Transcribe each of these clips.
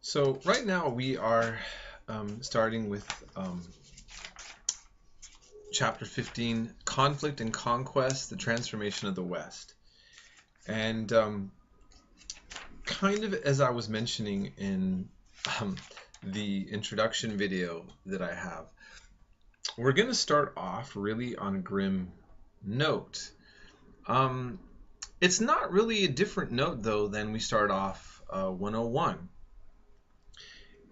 So right now we are starting with chapter 15, Conflict and Conquest, the Transformation of the West. And kind of as I was mentioning in the introduction video that I have, we're going to start off really on a grim note. It's not really a different note, though, than we start off 101.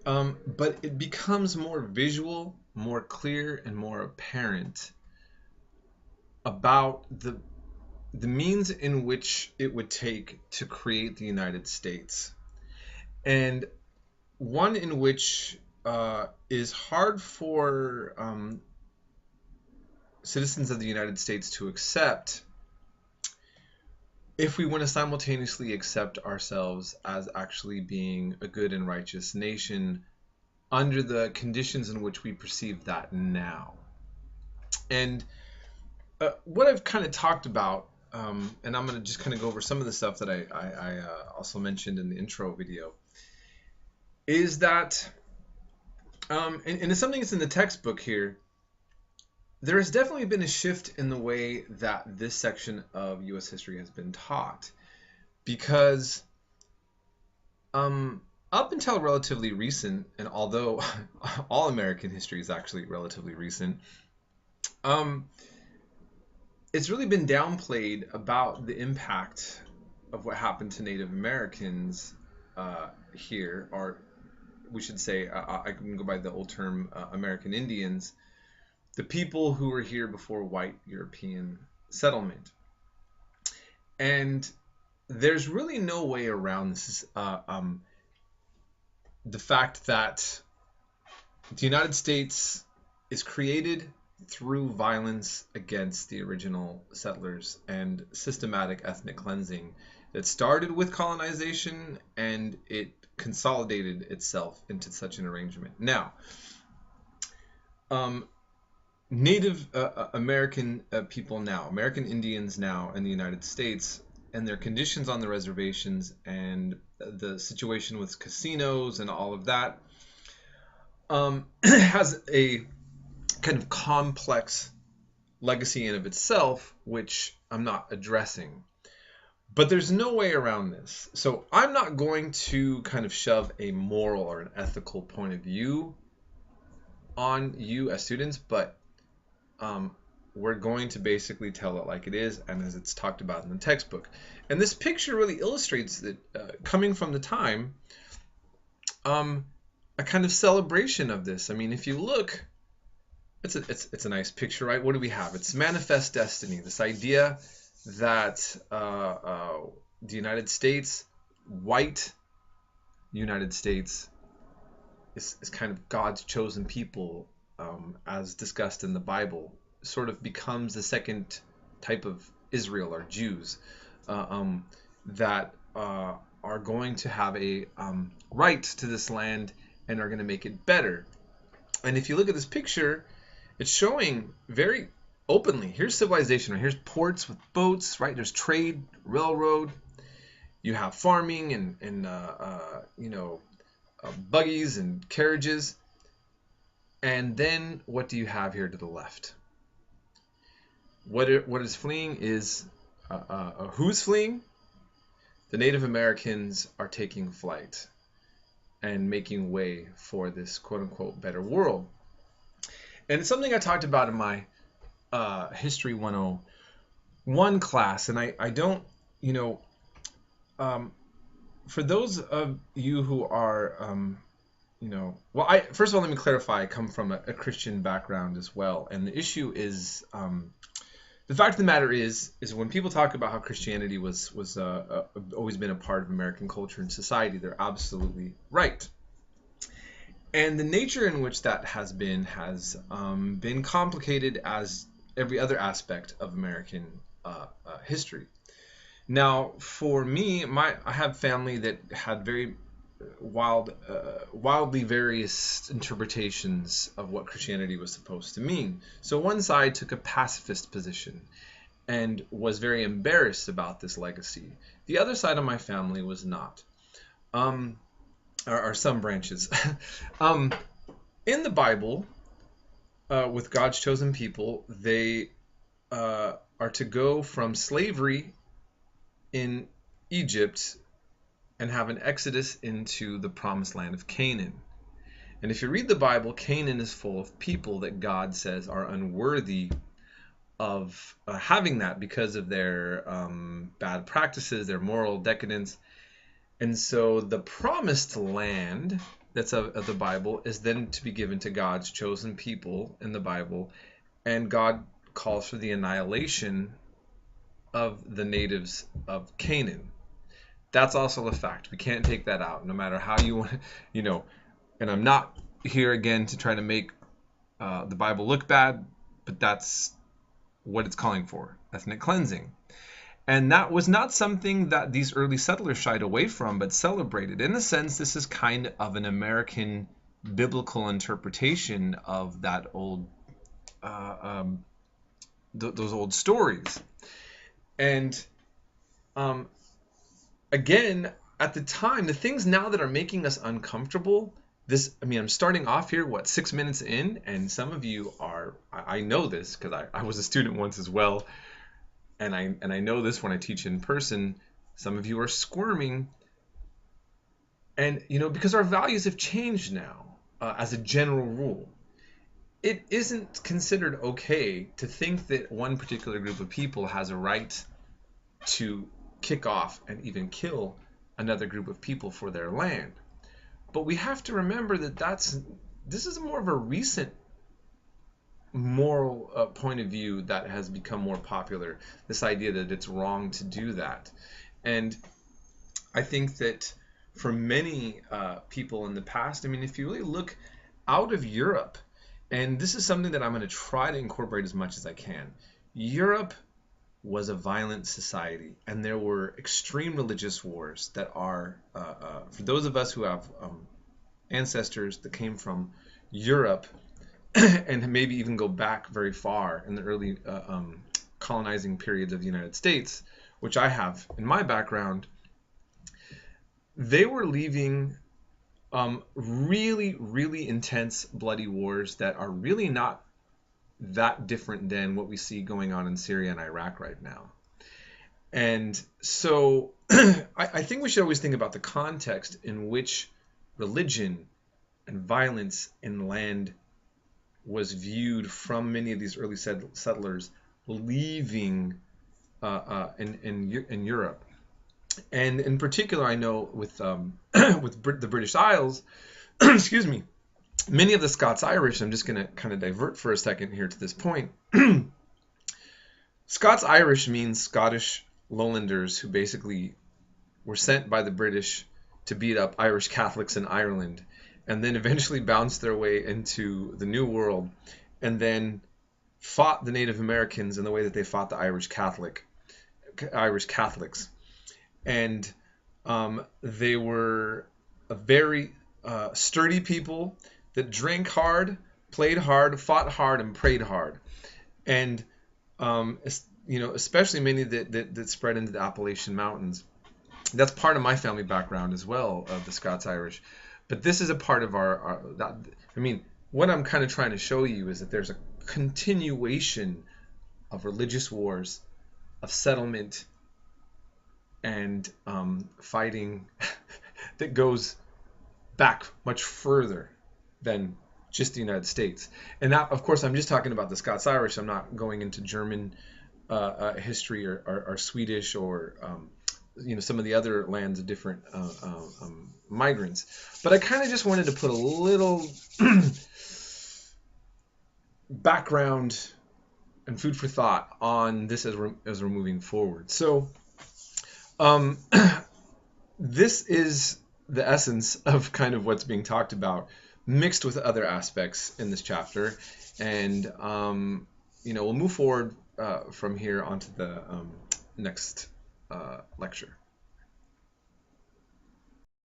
But it becomes more visual, more clear, and more apparent about the means in which it would take to create the United States, and one in which is hard for citizens of the United States to accept if we want to simultaneously accept ourselves as actually being a good and righteous nation under the conditions in which we perceive that now. And what I've kind of talked about, and I'm going to just kind of go over some of the stuff that I also mentioned in the intro video, is that, and it's something that's in the textbook here, there has definitely been a shift in the way that this section of U.S. history has been taught, because up until relatively recent, and although all American history is actually relatively recent, it's really been downplayed about the impact of what happened to Native Americans here, or we should say, I can go by the old term, American Indians, the people who were here before white European settlement. And there's really no way around this, the fact that the United States is created through violence against the original settlers and systematic ethnic cleansing that started with colonization, and it consolidated itself into such an arrangement. Now, Native American people now, American Indians now in the United States, and their conditions on the reservations, and the situation with casinos and all of that, has a kind of complex legacy in of itself, which I'm not addressing. But there's no way around this. So I'm not going to kind of shove a moral or an ethical point of view on you as students, but we're going to basically tell it like it is, and as it's talked about in the textbook. And this picture really illustrates that, coming from the time, a kind of celebration of this. I mean, if you look, it's a nice picture, right? What do we have? It's manifest destiny. This idea that the United States, white United States, is kind of God's chosen people, as discussed in the Bible, sort of becomes the second type of Israel, or Jews, that are going to have a right to this land and are going to make it better. And if you look at this picture, it's showing very openly, here's civilization, right? Here's ports with boats, right? There's trade, railroad, you have farming and buggies and carriages. And then what do you have here to the left? What is fleeing is, who's fleeing? The Native Americans are taking flight and making way for this quote-unquote better world. And it's something I talked about in my History 101 class, and I don't, for those of you who are, well, first of all, let me clarify, I come from a Christian background as well, and the issue is, the fact of the matter is when people talk about how Christianity was always been a part of American culture and society, they're absolutely right. And the nature in which that has been complicated as every other aspect of American history. Now, for me, I have family that had very wildly various interpretations of what Christianity was supposed to mean. So one side took a pacifist position and was very embarrassed about this legacy. The other side of my family was not. or some branches. um, in the Bible, with God's chosen people, they are to go from slavery in Egypt and have an exodus into the promised land of Canaan. And if you read the Bible, Canaan is full of people that God says are unworthy of having that because of their bad practices, their moral decadence. And so the promised land that's of the Bible is then to be given to God's chosen people in the Bible. And God calls for the annihilation of the natives of Canaan. That's also a fact. We can't take that out, no matter how you want, you know. And I'm not here again to try to make the Bible look bad, but that's what it's calling for, ethnic cleansing. And that was not something that these early settlers shied away from, but celebrated. In a sense, this is kind of an American biblical interpretation of that old, those old stories. And again, at the time, the things now that are making us uncomfortable, I'm starting off here, 6 minutes in, and some of you are, I know this because I was a student once as well, and I know this when I teach in person. Some of you are squirming, and because our values have changed now, as a general rule. It isn't considered okay to think that one particular group of people has a right to kick off and even kill another group of people for their land. But we have to remember that this is more of a recent moral point of view that has become more popular, this idea that it's wrong to do that. And I think that for many people in the past, if you really look out of Europe, and this is something that I'm going to try to incorporate as much as I can. Europe was a violent society, and there were extreme religious wars that are, for those of us who have ancestors that came from Europe, and maybe even go back very far in the early colonizing periods of the United States, which I have in my background, they were leaving really, really intense, bloody wars that are really not that different than what we see going on in Syria and Iraq right now. And so I think we should always think about the context in which religion and violence in land was viewed from many of these early settlers leaving in Europe. And in particular, I know with the British Isles, excuse me, many of the Scots-Irish, I'm just going to kind of divert for a second here to this point. Scots-Irish means Scottish lowlanders who basically were sent by the British to beat up Irish Catholics in Ireland, and then eventually bounced their way into the New World, and then fought the Native Americans in the way that they fought the Irish Catholics. And they were a very sturdy people that drank hard, played hard, fought hard, and prayed hard. And especially many that spread into the Appalachian Mountains. That's part of my family background as well, of the Scots-Irish. But this is a part of what I'm kind of trying to show you is that there's a continuation of religious wars, of settlement, and fighting that goes back much further than just the United States. And that, of course, I'm just talking about the Scots-Irish. I'm not going into German history or Swedish or some of the other lands of different migrants. But I kind of just wanted to put a little background and food for thought on this as we're moving forward. So this is the essence of kind of what's being talked about, mixed with other aspects in this chapter. And we'll move forward from here onto the next lecture.